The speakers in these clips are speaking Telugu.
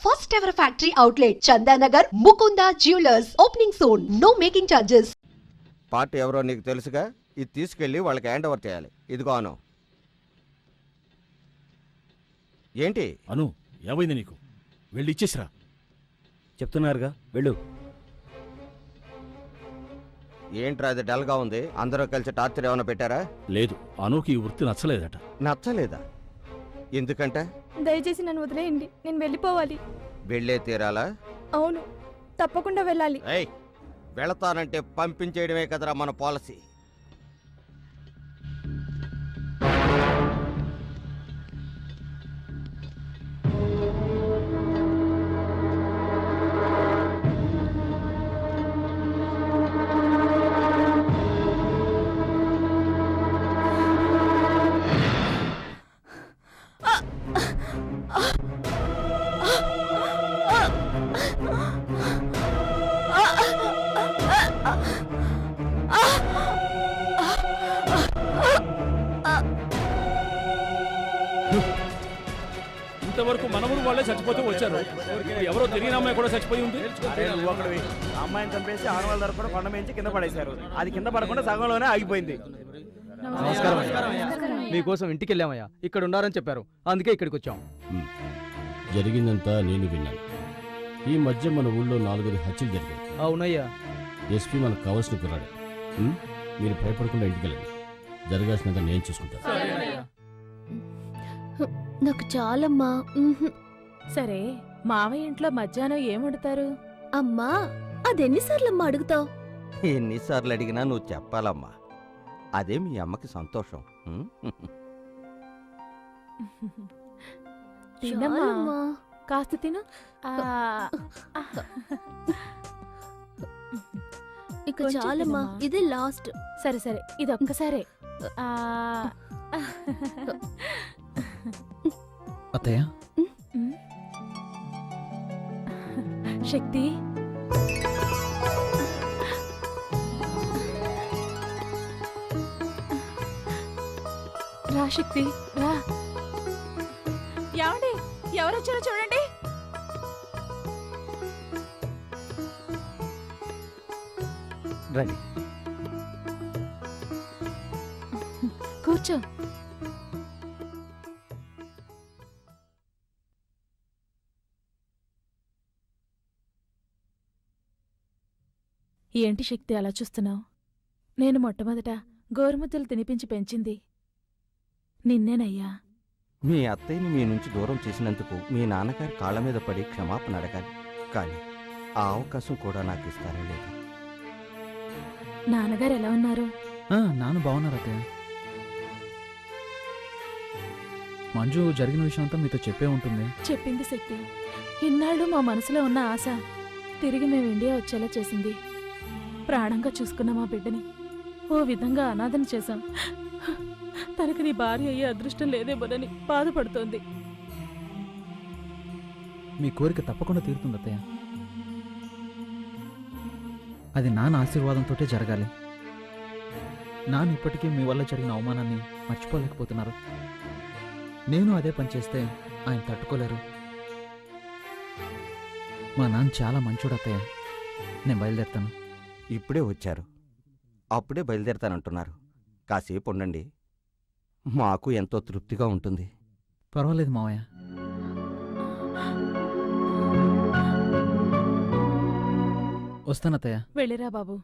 first ever factory outlet, Chandanagar, Mukunda Jewelers, opening soon. No making charges. Party ఎవరో నీకు తెలుసుగా, ఇది తీసుకెళ్ళి వాళ్ళకి హ్యాండ్ ఓవర్ చేయాలి. ఇదిగో అను. ఏంటి అను, ఏమైంది నీకు? వెళ్ళి ఇచ్చేసిరా. చెప్తున్నారుగా, వెళ్ళు. ఏంట్రా అది డల్గా ఉంది? అందరూ కలిసి టార్చర్ ఏమైనా పెట్టారా? లేదు, అనుకి ఈ వృత్తి నచ్చలేదట. నచ్చలేదా? ఎందుకంటే దయచేసి నన్ను వదిలేయండి, నేను వెళ్ళిపోవాలి. వెళ్ళే తీరాలా? అవును, తప్పకుండా వెళ్ళాలి. ఏయ్, వెళతానంటే పంపించేయడమే కదరా మన పాలసీ. ఇంతవరకు మనవరు వాళ్ళే చచ్చిపోతూ వచ్చారు. ఎవరో తెలియని అమ్మాయి కూడా చచ్చిపోయి ఉంది. అమ్మాయిని చంపేసి ఆనవాళ్ళ ధర కూడా కొండ మేంచి కింద పడేశారు. అది కింద పడకుండా సగంలోనే ఆగిపోయింది. నమస్కారం. మీకోసం ఇంటికి వెళ్ళామయ్యా, ఇక్కడ ఉండారని చెప్పారు, అందుకే ఇక్కడికి వచ్చాం. జరిగిందంతా నేను విన్నాను. ఈ మధ్య మన ఊళ్ళో 4 హత్యలు జరిగాయి. అవునయ్యా. ఎస్పీ మనకు కావాల్సిన కుర్రాడు. మీరు భయపడకుండా ఇంటికి వెళ్ళండి. జరగాల్సినంత నేను చూసుకుంటాను. నాకు చాలమ్మా. సరే, మావయ్య ఇంట్లో మధ్యాహ్నం ఏం వండుతారు? అమ్మా, అదెన్నిసార్లమ్మా అడుగుతావు? ఎన్నిసార్లు అడిగినా నువ్వు చెప్పాలమ్మా. అదే మీ అమ్మకి సంతోషం. తినమ్మా, కాస్త తిను. ఇక చాలమ్మా, ఇదే లాస్ట్. సరే సరే, ఇది ఒక్కసారే. అత్తయ్య, శక్తి, రా శక్తి, రా. ఏమండి, ఎవరొచ్చారో చూడండి. రండి. కూర్చో. ఏంటి శక్తి అలా చూస్తున్నావు? నేను మొట్టమొదట గోరుముద్దలు తినిపించి పెంచింది నిన్నేనయ్యా. మీ అత్తయ్యని మీ నుంచి దూరం చేసినందుకు మీ నాన్నగారి కాళ్ళ మీద పడి క్షమాపణ అడగాలి. కానీ ఆ అవకాశం కూడా నాకు ఇస్తారో లేదు. నాన్నగారు ఎలా ఉన్నారు? నాన్న బాగున్నారు అత్తయ్య. మంజు జరిగిన విషయం అంతా మీతో చెప్పే ఉంటుంది. చెప్పింది శక్తి. ఇన్నాళ్ళు మా మనసులో ఉన్న ఆశ తిరిగి మేము ఇండియా వచ్చేలా చేసింది. ప్రాణంగా చూసుకున్న మా బిడ్డని ఓ విధంగా అనాథన చేశాం. తనకి నీ భార్య అయ్యే అదృష్టం లేదేమోనని బాధపడుతోంది. మీ కోరిక తప్పకుండా తీరుతుంది అత్తయ్య. అది నాన్న ఆశీర్వాదంతో జరగాలి. నాన్న ఇప్పటికీ మీ వల్ల జరిగిన అవమానాన్ని మర్చిపోలేకపోతున్నారు. నేను అదే పని చేస్తే ఆయన తట్టుకోలేరు. మా నాన్న చాలా మంచోడు అత్తయ్య. నేను బయలుదేరుతాను. ఇప్పుడే వచ్చారు, అప్పుడే బయలుదేరతానంటున్నారు. కాసేపు ఉండండి, మాకు ఎంతో తృప్తిగా ఉంటుంది. పర్వాలేదు మావయ్య. వస్తానత్తయ్య. వెళ్ళిరా బాబు.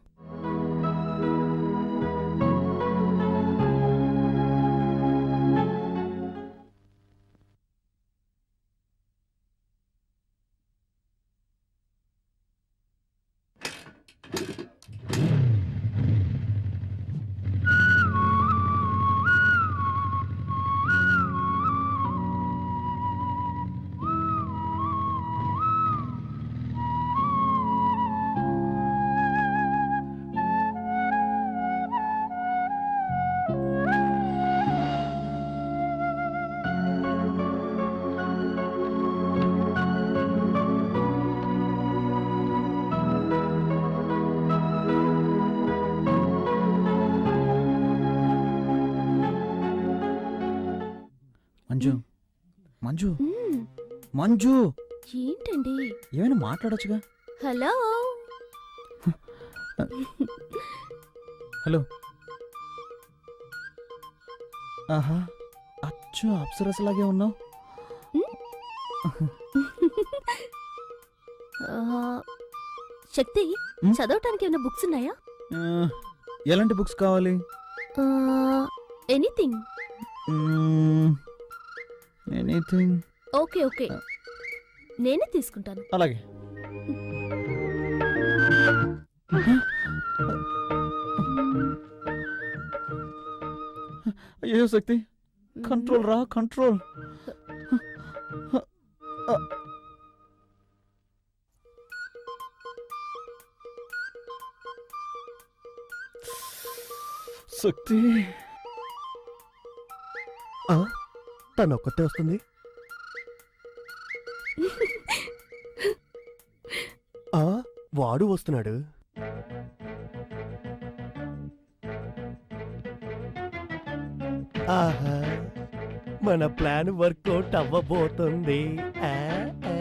మంజు మంజు మంజు ఏంటండి? ఏమైనా మాట్లాడొచ్చుగా. హలో. హలో. ఆహా, అచ్చు అప్సరసలాగే ఉన్నావు. శక్తి, ఉమ్? చదవటానికి ఏమైనా బుక్స్ ఉన్నాయా? ఎలాంటి బుక్స్ కావాలి? ఎనీథింగ్. ఎనీథింగ్. ఓకే ఓకే, నేనే తీసుకుంటాను. అలాగే. అయ్యో శక్తి, కంట్రోల్ రా, కంట్రోల్. శక్తి, తను ఒక్కతే వస్తుంది. వాడు వస్తున్నాడు. ఆహా, మన ప్లాన్ వర్కౌట్ అవ్వబోతుంది. ఆ, ఆ.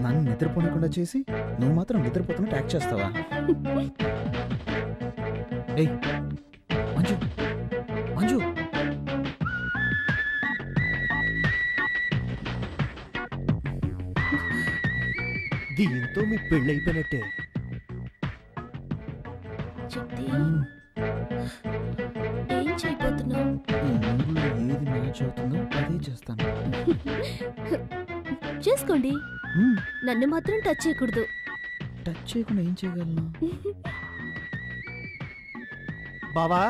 నన్ను నిద్రపోనకుండా చేసి నువ్వు మాత్రం నిద్రపోతున్నట్టు యాక్ట్ చేస్తావా? ఏయ్ మంజు, మంజు. దీంతో మీ పెళ్ళైపోయినట్టే. శక్తి, ఏం చేయబోతున్నావు? ఈ మూడులో ఏది మ్యాచ్ అవుతుందో అదే చేస్తాను. చేసుకోండి, నన్ను మాత్రం టచ్ చేయకూడదు. టచ్ చేయకుండా ఏం చేయగలను? బావా,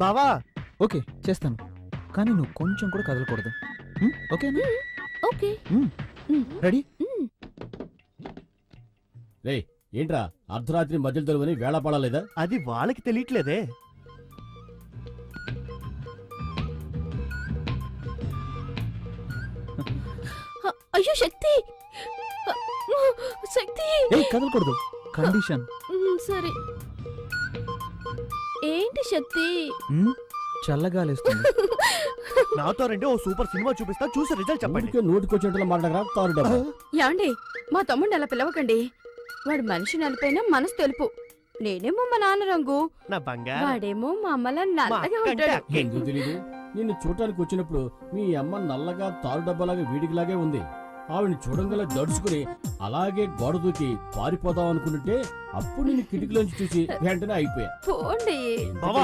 బావా. ఓకే చేస్తాను, కానీ నువ్వు కొంచెం కూడా కదలకూడదు. ఓకేనా? ఓకే. రెడీ? రే ఏంట్రా అర్ధరాత్రి మధ్యలో దొరుకుని వేళ పడలేదా? అది వాళ్ళకి తెలియట్లేదే. అయ్యో శక్తి, శక్తి. ఏయ్ కదలకూడదు, కండిషన్. సరే. ఏంటి శక్తి? చల్లగాలేస్తుంది. నాతో రండి, ఓ సూపర్ సినిమా చూపిస్తా, చూసి రిజల్ట్ చెప్పండి. ఊరికే నోటికొచ్చేట్టులో మాట్లాడరా తారు డబ్బా. యాండి, మా తమ్ముడిని అలా పిలవకండి. వాడు మనిషి నలిపైన మనసు తెలుపు. నేనేమో మా నాన్న రంగు, నా బంగారం. వాడేమో మా అమ్మలా మా నల్లగా అక్కంటే ఉంటాడు. అక్కే. ఎందుకు తెలీదు? నిన్ను చూడటానికి వచ్చినప్పుడు మీ అమ్మ నల్లగా తారు డబ్బాలాగా వీడికిలాగే ఉంది. ఆవిడని చూడంగల దడుచుకుని అలాగే గోడ దూకి పారిపోదాం అనుకుంటుంటే అప్పుడు నిన్ను కిటికీలోంచి చూసి వెంటనే అయిపోయా. పోండి. బావా,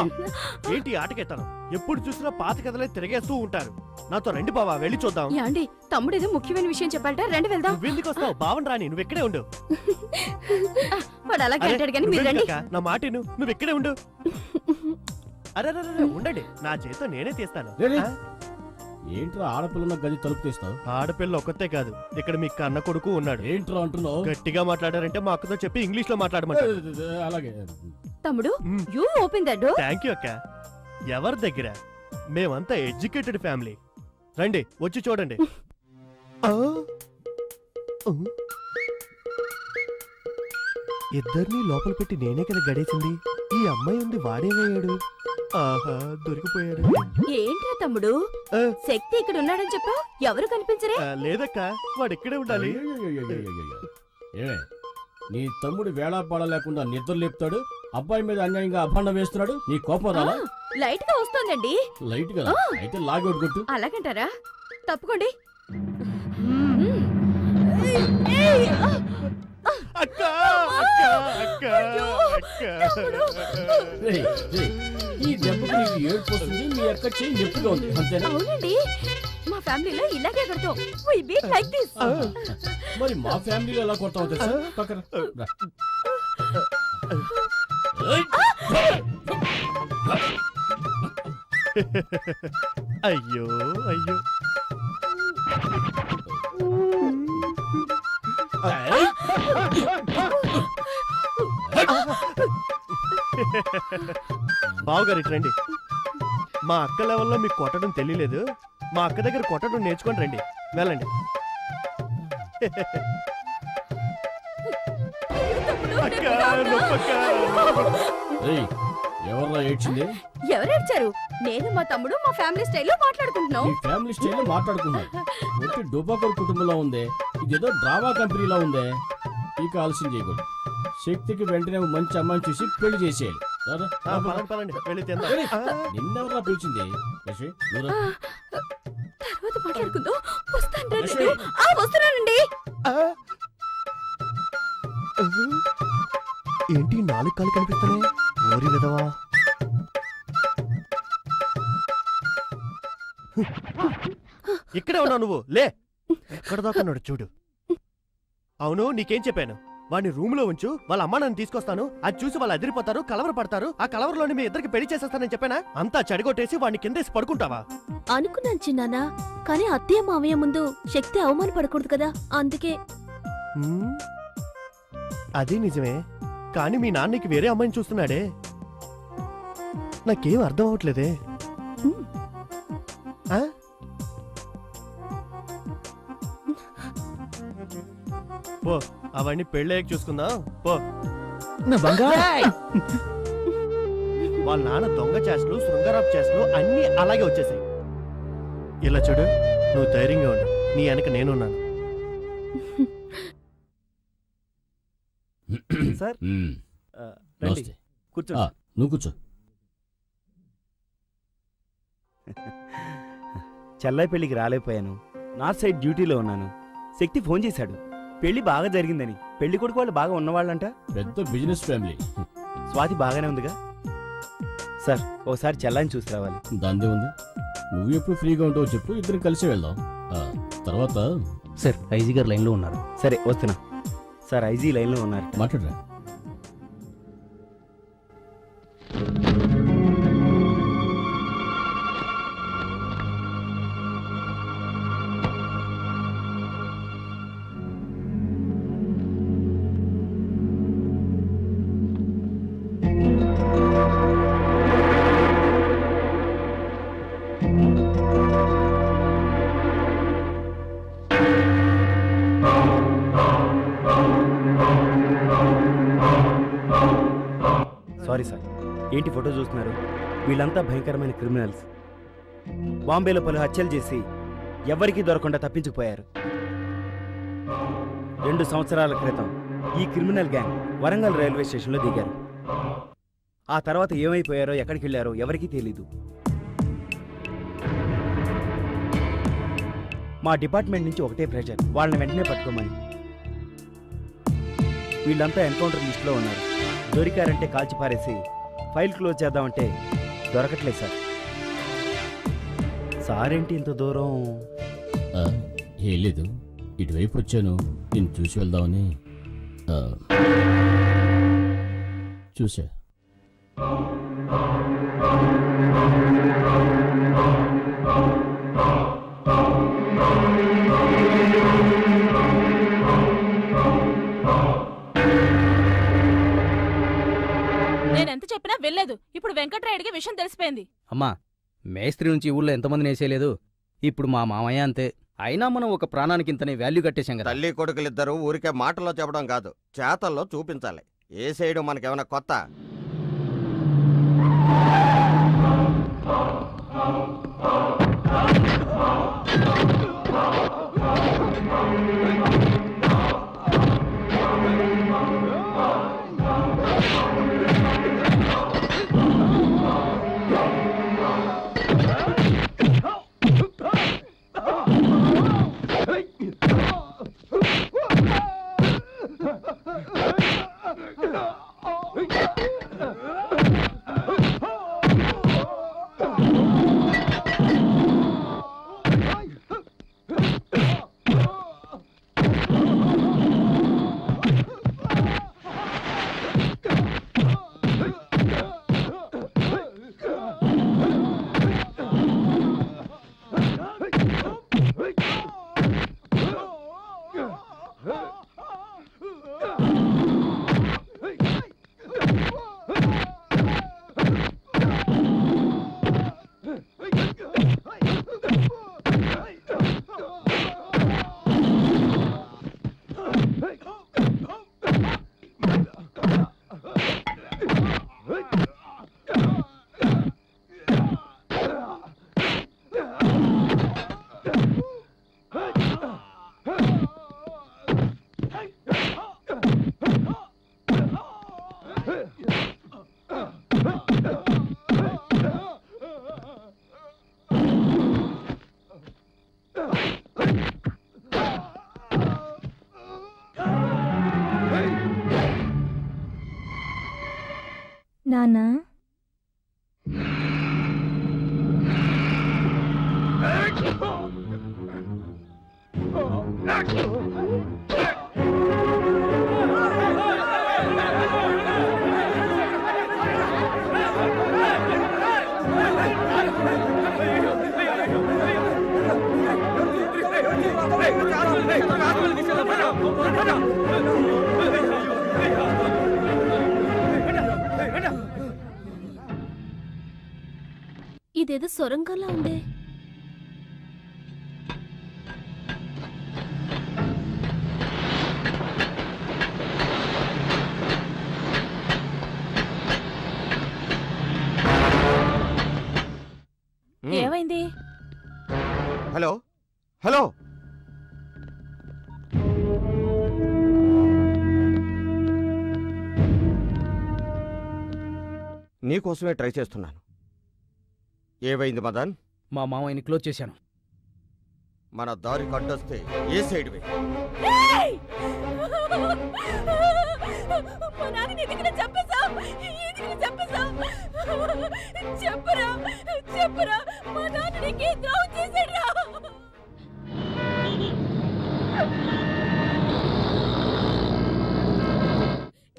ఏంటి ఆటకెత్తాను? ఎప్పుడు చూసినా పాత కథలే తిరిగేస్తూ ఉంటారు. నాతో రండి బావా, వెళ్ళి చూద్దాం. యాండి, తమ్ముడు ఏదో ముఖ్యమైన విషయం చెప్పాలట, రండి వెళ్దాం. నువ్వెందుకు వస్తావు? బావన్ రాని, నువ్వు ఇక్కడే ఉండు. వాడు అలాగే అరే, అంటాడు కానీ మీరు నువ్వేంటి రండి. అక్క? నా మాట విను, నువ్వు ఇక్కడే ఉండు. అరే ఉండండి, నా చేతితో నేనే తీస్తాను. రే, రే. ఆ? ఏంట్రా ఆడపిల్లన్న గది తలుపు తీస్తావు? ఆడపిల్ల ఒక్కతే కాదు, ఇక్కడ మీ కన్న కొడుకు ఉన్నాడు. ఏంట్రా అంటున్నావు? గట్టిగా మాట్లాడారంటే మా అక్కతో చెప్పి ఇంగ్లీష్ లో మాట్లాడమంటారు. అలాగే తమ్ముడు, you open the door. Thank you అక్క. ఎవరి దగ్గర? మేమంతా ఎడ్యుకేటెడ్ ఫ్యామిలీ. రండి, వచ్చి చూడండి. ఇద్దరిని లోపల పెట్టి నేనే కదా గడేసింది. ఈ అమ్మాయి ఉంది, వాడేమయ్యాడు? ఆహా, దొరికిపోయాడు. ఏంట్రా తమ్ముడు, ఆ. శక్తి ఇక్కడ ఉన్నాడని చెప్పావు, ఎవరు కనిపించరే? లేదక్క, వాడు ఇక్కడే ఉండాలి. ఏమే నీ తమ్ముడు వేళాపాడ లేకుండా నిద్ర లేపుతాడు, అబ్బాయి మీద అన్యాయంగా అభాండం వేస్తున్నాడు, నీ కోపం రాలా? లైట్ గా వస్తోందండి. లైట్ కదా, అయితే లాగౌట్ కొట్టు. అలాగంటారా? తప్పుకోండి. అక్క, అక్క, అక్క, అక్క. రేయ్, రేయ్, ఈ దెబ్బకి నీకు ఏడుపు వస్తుంది, మీ అక్క చెయ్యి నొప్పిగా ఉంది, అంతేనా? అవునండి, మా ఫ్యామిలీలో ఇలాగే కొడతాం. We beat like this. మరి మా ఫ్యామిలీలో ఎలా కొడతావు తెలుసా? పక్కన రా. అయ్యో అయ్యో. బావగారు ఇటు రండి. మా అక్క లెవెల్లో మీకు కొట్టడం తెలియలేదు. మా అక్క దగ్గర కొట్టడం నేర్చుకొని రండి. వెళ్ళండి. అక్క, నొప్పక్క. ఏయ్, ఎవర్రా ఏడ్చింది? ఎవరేడ్చారు? నేను మా తమ్ముడు మా ఫ్యామిలీ స్టైల్లో మాట్లాడుకుంటున్నాం. మీ ఫ్యామిలీ స్టైల్లో మాట్లాడుకున్నారు. ఒట్టి డుబాకర్ కుటుంబంలో ఉందే, ఇదేదో డ్రామా కంపెనీలో ఉందే. ఇక ఆలస్యం చేయకూడదు. శక్తికి వెంటనే మంచి అమ్మాయిని చూసి పెళ్లి చేసేయాలి. రారా, పదండి పదండి వెళ్ళి తిందాం. నిన్నెవరా పిలిచింది? లక్ష్మి, నువ్వురా. తర్వాత మాట్లాడుకుందాం. వస్తాను రండి. వస్తున్నానండి. ఏంటి 4 కాళ్ళు కనిపిస్తున్నాయి? ఓరి విధవా. ఇక్కడే ఉన్నావు నువ్వు. లే, ఎక్కడ దాకున్నాడు చూడు. అవును, నీకేం చెప్పాను? వాడిని రూమ్ లో ఉంచు, వాళ్ళ అమ్మ నన్ను తీసుకొస్తాను, అది చూసి వాళ్ళు అదిరిపోతారు, కలవర పడతారు, ఆ కలవరలోని మీ ఇద్దరికి పెళ్లి చేసేస్తానని చెప్పానా? అంతా చెడగొట్టేసి వాడిని కిందేసి పడుకుంటావా? అనుకున్నాను చిన్నానా, కానీ అత్తయ్య మావయ్య ముందు శక్తి అవమానపడకూడదు కదా, అందుకే. హ్మ్, అది నిజమే. కానీ మీ నాన్నకి వేరే అమ్మాయిని చూస్తున్నాడే. నాకేం అర్థం అవట్లేదే. ఆ? పో, అవన్నీ పెళ్ళయ్యాక చూసుకుందాం. పో. నా బంగారు వాళ్ళ నాన్న దొంగ చేష్టలు, శృంగారపు చేష్టలు అన్నీ అలాగే వచ్చేసాయి. ఇలా చూడు, నువ్వు ధైర్యంగా ఉండు, నీ వెనక నేనున్నాను. సార్ మ్మ్. రండి, నమస్తే. కూర్చోండి. నువ్వు కూర్చో. చెల్లై పెళ్లికి రాలేకపోయాను. నార్త్ సైడ్ డ్యూటీలో ఉన్నాను. శక్తి ఫోన్ చేశాడు, పెళ్లి బాగా జరిగిందని. పెళ్లి కొడుకు వాళ్ళు బాగా ఉన్నవాళ్ళంట. పెద్ద బిజినెస్ ఫ్యామిలీ. స్వాతి బాగానే ఉందిగా సార్? ఓసారి చెల్లాయిని చూసి రావాలి. దాందే ఉంది. నువ్వు ఎప్పుడు ఫ్రీగా ఉంటావో చెప్పు, ఇద్దరం కలిసి వెళ్దాం. తర్వాత సార్, ఐజీ గారు లైన్లో ఉన్నారు. సరే వస్తున్నా. సార్, ఐజీ లైన్లో ఉన్నారు. మాట్లాడరా. Sorry sir. ఏంటి ఫోటో చూస్తున్నారు? వీళ్ళంతా భయంకరమైన క్రిమినల్స్. బాంబేలో పలు హత్యలు చేసి ఎవరికీ దొరకకుండా తప్పించుకుపోయారు. 2 సంవత్సరాల క్రితం ఈ క్రిమినల్ గ్యాంగ్ వరంగల్ రైల్వే స్టేషన్లో దిగారు. ఆ తర్వాత ఏమైపోయారో, ఎక్కడికి వెళ్ళారో ఎవరికీ తెలీదు. మా డిపార్ట్మెంట్ నుంచి ఒకటే ప్రెషర్, వాళ్ళని వెంటనే పట్టుకోమని. వీళ్ళంతా ఎన్కౌంటర్ లిస్టులో ఉన్నారు. దొరికారంటే కాల్చి పారేసి ఫైల్ క్లోజ్ చేద్దామంటే దొరకట్లేదు సార్. సారేంటి ఇంత దూరం? ఏం లేదు, ఇటువైపు వచ్చాను, నేను చూసి వెళ్దామని. చూసా. నేనెంత చెప్పినా వెళ్ళలేదు. ఇప్పుడు వెంకట్రాయుడికి విషయం తెలిసిపోయింది. అమ్మా, మేస్త్రి నుంచి ఊళ్ళో ఎంతమందిని వేసేయలేదు. ఇప్పుడు మా మామయ్య అంతే. అయినా మనం ఒక ప్రాణానికి ఇంతనే వాల్యూ కట్టేశాం కదా. తల్లి కొడుకులిద్దరూ ఊరికే మాటల్లో చెప్పడం కాదు, చేతల్లో చూపించాలి. ఏ సైడు మనకేమైనా కొత్త? నానా ఇదేదో సొరంగంలా ఉందే. ఏమైంది? హలో హలో నీకోసమే ట్రై చేస్తున్నాను. ఏమైంది మదన్? మా మామయ్యని క్లోజ్ చేశాను. మన దారి కట్టొస్తే ఏ సైడ్ వే? మా నాన్నని ఎందుకు చంపేశావ్? ఎందుకు చంపేశావ్? చెప్పరా చెప్పరా, మా నాన్న నీకే ద్రోహం చేశాడురా.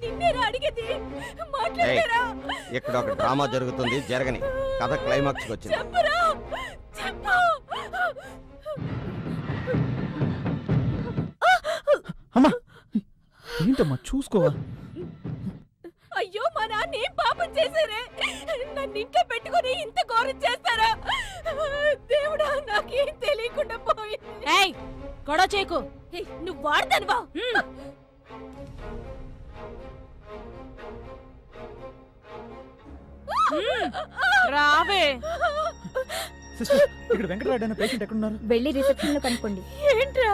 నిన్నేరా అడిగేది, మాట్లాడరా. ఇక్కడ ఒక డ్రామా జరుగుతుంది, జరగని. కథ క్లైమాక్స్కి వచ్చింది. చెప్పరా చెప్పు. అమ్మా ఏంటమ్మా చూసుకోవా? అయ్యో, మా నాన్న ఏం పాపం చేశారే? నన్ను ఇంట్లో పెట్టుకుని ఇంత ఘోరం చేస్తారా? దేవుడా, నాకేం తెలియకుండా పోయింది. గొడవ చేయకు. నువ్వు వాడతానువా? రావే. సిస్టర్, ఇక్కడ వెంకటరాయుడు అనే పేషెంట్ ఎక్కడున్నారు? వెళ్ళి రిసెప్షన్ లో కనుక్కోండి. ఏంట్రా,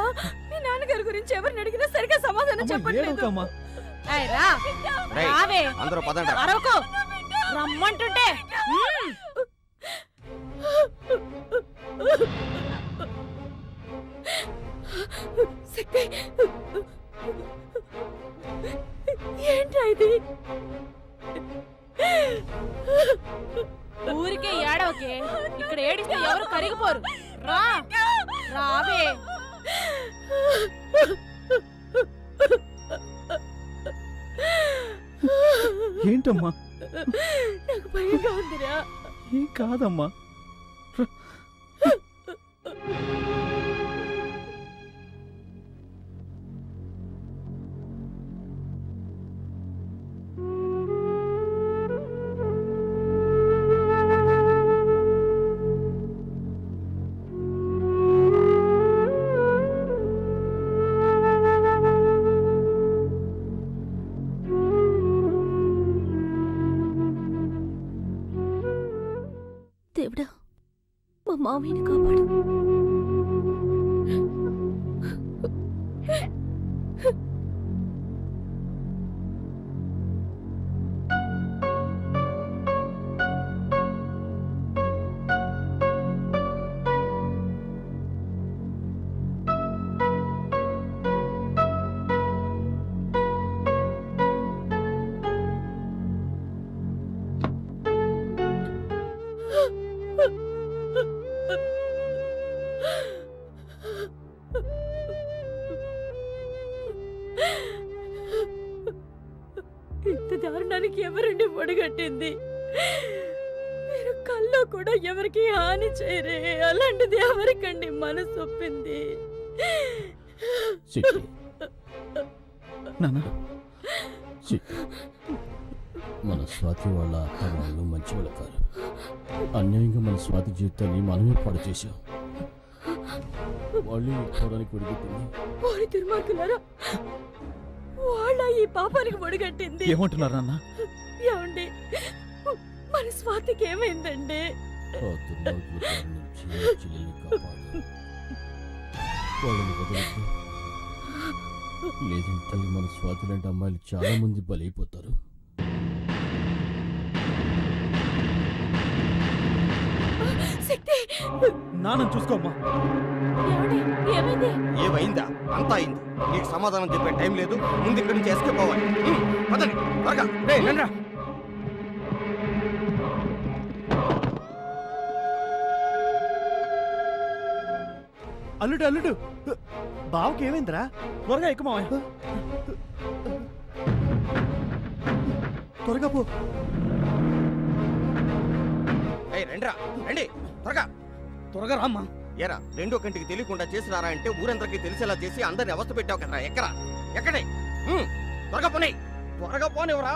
మీ నాన్నగారి గురించి ఎవరిని అడిగినా సరిగా సమాధానం చెప్పట్లేదు. అమ్మా రేయ్, రావే. అందరూ పదండి. అరవకు, రమ్మంటుంటే. ఏంట్రా ఇది? ఊరికే ఏడవకే. ఇక్కడ ఏడిస్తే ఎవరు కరిగిపోరు. రా రావే. ఏంటమ్మా? నాకు భయంగా ఉందిరా. ఏం కాదమ్మా. దేవుడా, మా మామయ్యని కాపాడు. ఇంత దారుణానికి ఎవరండి ఒడిగట్టింది? మీరు కల్లో కూడా ఎవరికి హాని చేయరే, అలాంటిది ఎవరికండి మనసు ఒప్పింది? నాన్న, మన స్వాతి వాళ్ళ అత్త వాళ్ళు మంచి వాళ్ళు కాదు. అన్యాయంగా మన స్వాతి జీవితాన్ని మనమే పాడు చేశాం. వాళ్ళు పోవడానికి ఒడిగట్టింది. వారి దుర్మార్గులారా, వాళ్ళ ఈ పాపానికి ఒడిగట్టింది. ఏమంటున్నారు నాన్న? ఏమండి, మన స్వాతికి ఏమైందండి? ఆ దుర్మార్గుల బారి నుంచి నా చెల్లెల్ని కాపాడు. వాళ్ళని వదలొద్దు. లేదంటే మన స్వాతి లాంటి అమ్మాయిలు చాలా మంది బలైపోతారు. శక్తి, నాన్న చూసుకోమ్మా. ఏమండి, ఏమైంది? ఏమైందా? అంతా అయింది. నీకు సమాధానం చెప్పే టైం లేదు. ముందు ఇక్కడి నుంచి ఎస్కేప్ అవ్వాలి. పదండి త్వరగా. రేయ్, రండ్రా. అల్లుడు అల్లుడు బావకి ఏమైందిరా? త్వరగా ఎక్కువ మావయ్య. త్వరగా పో. రండిరా రండి త్వరగా. త్వరగా రామ్మా. ఏరా రెండో కంటికి తెలియకుండా చేసినారా అంటే ఊరందరికీ తెలిసేలా చేసి అందరిని అవస్థ పెట్టావు కదరా. ఎక్కడే త్వరగా పోనీ, త్వరగా పోనివరా.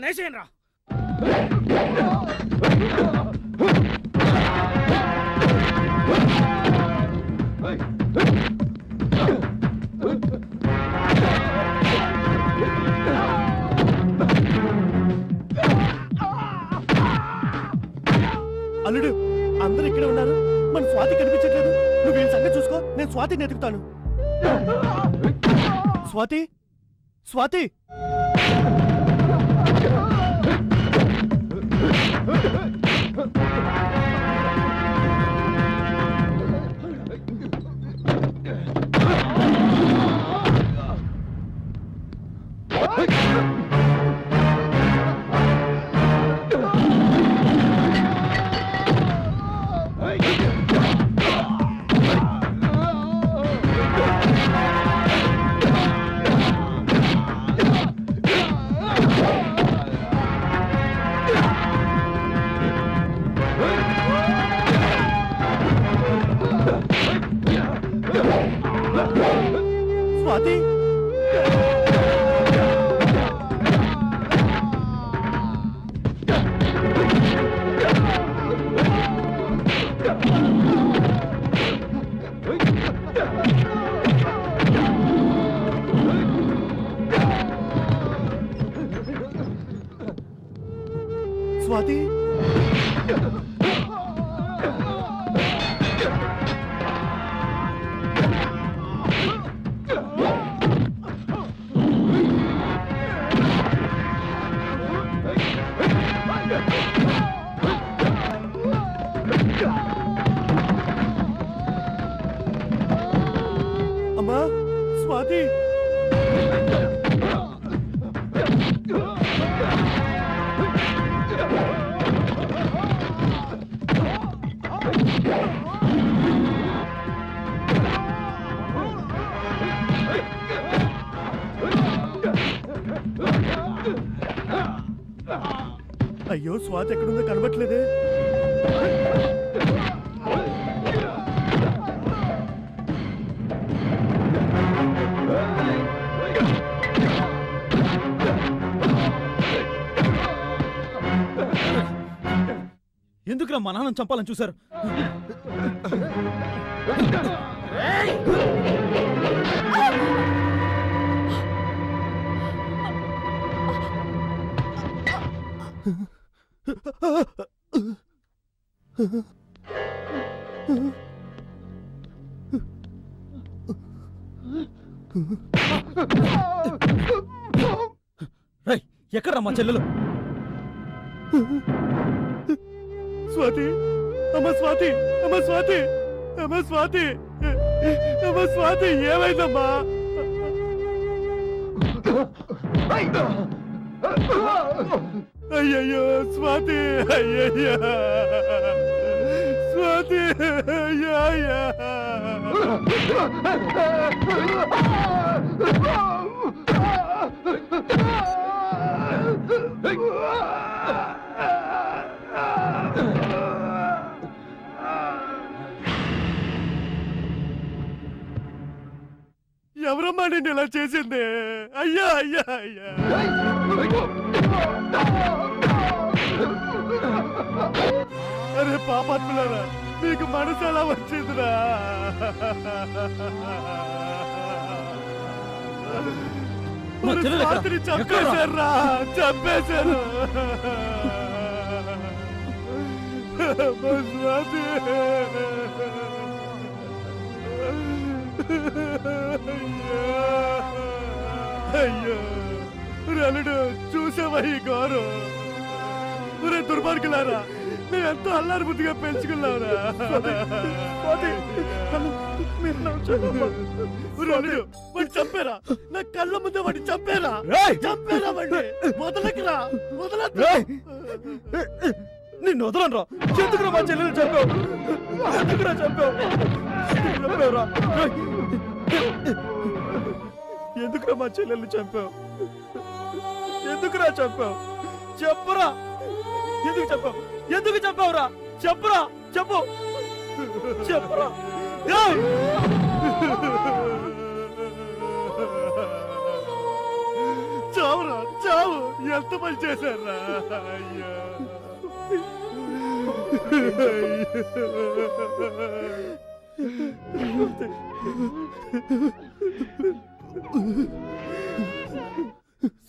వేసేయండి రా. అల్లుడు అందరూ ఇక్కడే ఉన్నారు, మన స్వాతి కనిపించట్లేదు. నువ్వు వీళ్ళ సంగతి చూసుకో, నేను స్వాతిని ఎతుకుతాను. స్వాతి స్వాతి స్వాతి స్వాతి అమ్మా స్వాతి అయ్యో స్వాతి ఎక్కడుందో కనబట్లేదే. ఎందుకురా మా నాన్నని చంపాలని చూశారు? ఎక్కడ్రా మా చెల్లెలు? స్వాతి అమ్మ స్వాతి అమ్మ స్వాతి అమ్మ స్వాతి అమ్మ స్వాతి ఏమైందమ్మా? అయ్యయ్యో స్వాతి అయ్యయ్యో స్వాతి అయ్యయ్యో ఎవరమ్మా నిన్ను ఇలా చేసింది? అయ్యా అయ్యా అయ్యా అరే పాపాత్ములారా, మీకు మనసు ఎలా వచ్చిందిరా? రాత్రి చంపేశారా, చంపేశారు. స్వాతి అయ్యో రలుడు చూసావా ఈ గౌరవ? దుర్మార్గులారా, నేను ఎంతో అల్లారు బుద్ధిగా పెంచుకున్నావురా. వాడు చంపారా? నా కళ్ళ ముందే వాడిని చంపారా? చంపారా వాడిని? వదలకురా, వదలకురా. నిన్ను వదలరా. ఎందుకురా మా చెల్లెలు చంపావు? ఎందుకురా చంపావు? చంపావురా. ఎందుకురా మా చెల్లెల్ని చంపావు? ఎందుకురా చంపావు? చెప్పరా. ఎందుకు చంపావు? ఎందుకు చంపావురా? చెప్పరా, చెప్పు, చెప్పరా. చావురా, చావు. ఎంత పని చేశారా? అయ్యో.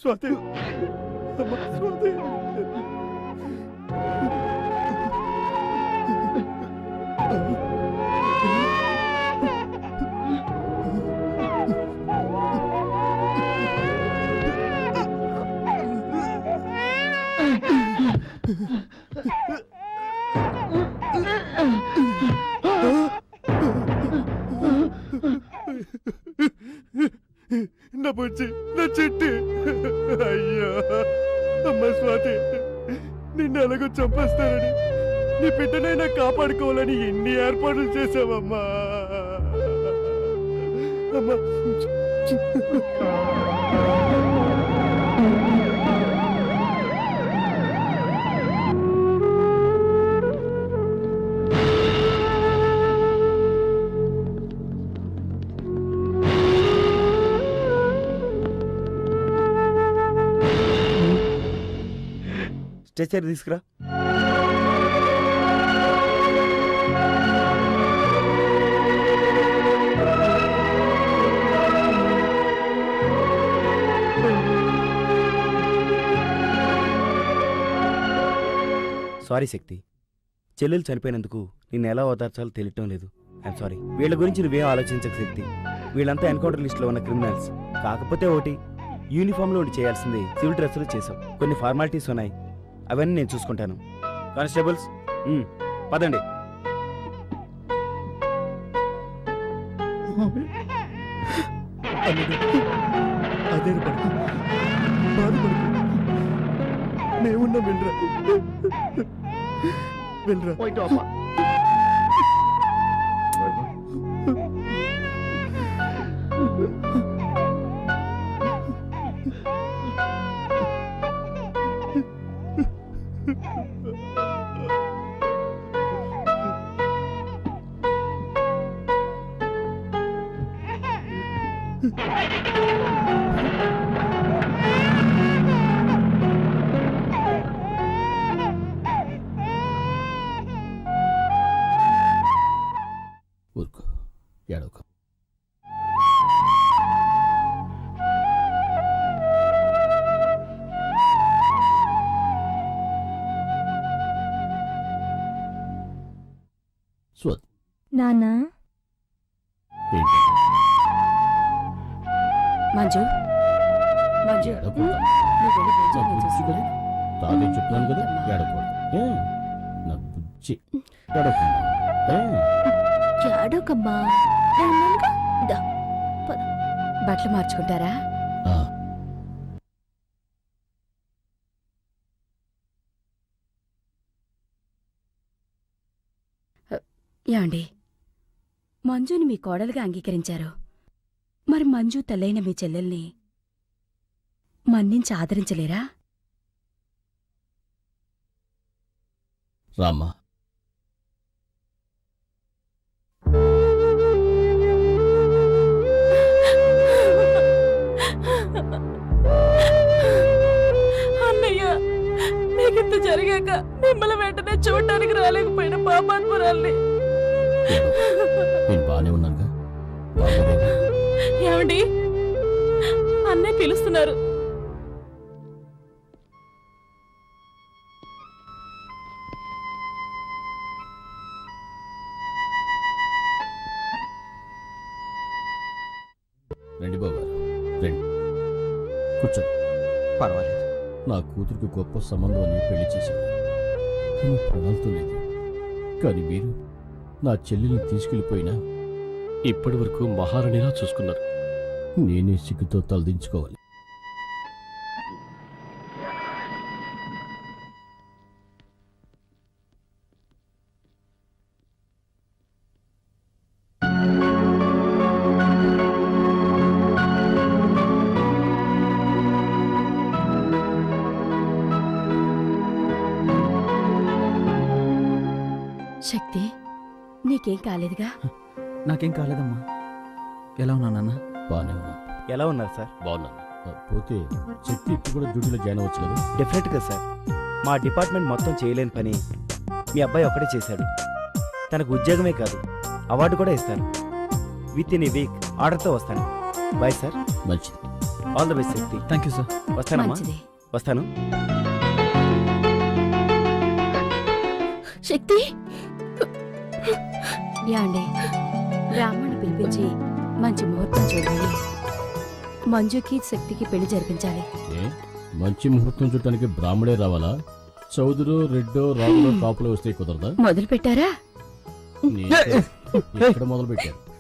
స్వాతి, అమ్మ స్వాతి. నా బుజ్జి, నా చెట్టి. అయ్యో అమ్మ స్వాతి, నిన్ను ఎలాగో చంపేస్తారని నీ బిడ్డనైనా కాపాడుకోవాలని ఎన్ని ఏర్పాట్లు చేసావమ్మా. అమ్మా స్ట్రెచర్ తీసుకురా. సారీ శక్తి, చెల్లెలు చనిపోయినందుకు నిన్ను ఎలా ఓదార్చాలో తెలియటం లేదు. I'm sorry. వీళ్ళ గురించి నువ్వేం ఆలోచించక శక్తి. వీళ్ళంతా ఎన్కౌంటర్ లిస్ట్లో ఉన్న క్రిమినల్స్. కాకపోతే ఒకటి, యూనిఫామ్లో ఉండి చేయాల్సింది సివిల్ డ్రెస్సులో చేసాం. కొన్ని ఫార్మాలిటీస్ ఉన్నాయి, అవన్నీ నేను చూసుకుంటాను. కానిస్టేబుల్స్ పదండి. అదే పడుకు, బాధపడుకు. మేమున్నాం, వెళ్ళరా, వెళ్ళరా. ఊరుకో, ఏడవకు. స్వాతి, నానా ఏంటి? మంజు, మంజు, ఏడవకు. నువ్వు వెళ్ళి పూజ నా నేను బుజ్జి కదా, చూసుకుంటాను. తాతయ్య చెప్తున్నాను కదా, ఏడవకూడదు. నా బుజ్జి, ఏడవకుండా. ఏడోకమ్మా. బట్టలు మార్చుకుంటారా? ఏమండి, మంజుని మీ కోడలుగా అంగీకరించారు. మరి మంజు తల్లైన మీ చెల్లెల్ని మన్నించి ఆదరించలేరా? రామ్మా, అన్నయ్య, నీకింత జరిగాక మిమ్మల్ని వెంటనే చూడటానికి రాలేకపోయిన పాపాత్మురాల్ని. నేను బాగానే ఉన్నానుగా. బాగోలేదా? ఏమండి, అన్నయ్య పిలుస్తున్నారు. రండి బావగారు, రండి, కూర్చోండి. పర్వాలేదు. నా కూతురికి గొప్ప సంబంధం అని పెళ్లి చేశాను. పక్కన ప్రాణాలతో లేదు. కానీ మీరు నా చెల్లెల్ని తీసుకెళ్ళిపోయినా ఇప్పటి వరకు మహారాణిలా చూసుకున్నారు. నేనే సిగ్గుతో తలదించుకోవాలి. శక్తి నీకేం కాలేదుగా? నాకేం కాలేదమ్మా. ఎలా ఉన్నా నాన్న? బానే ఉన్నా. ఎలా ఉన్నారు సార్? బాగున్నాను. పోతే శక్తి ఇప్పుడు కూడా డ్యూటీలో జాయిన్ అవ్వచ్చు కదా? డెఫినెట్గా సార్. మా డిపార్ట్మెంట్ మొత్తం చేయలేని పని మీ అబ్బాయి ఒక్కడే చేశాడు. తనకు ఉద్యోగమే కాదు, అవార్డు కూడా ఇస్తాను. విత్ ఇన్ ఏ వీక్ ఆర్డర్తో వస్తాను. Bye sir. మంచిది. All the best Shakti. Thank you sir. వస్తానమ్మా. మంచిది. వస్తాను. శక్తి యాండి బ్రాహ్మణ్ణి పిలిపించి మంచి ముహూర్తం చూడాలి. మంజుకి శక్తికి పెళ్లి జరిపించాలి. ఏ మంచి ముహూర్తం చూడటానికి బ్రాహ్మడే రావాలా? చౌదరో రెడ్డో రాములో కాపులో వస్తే కుదరదా? మొదలు పెట్టారా? ఎక్కడ మొదలు పెట్టారు?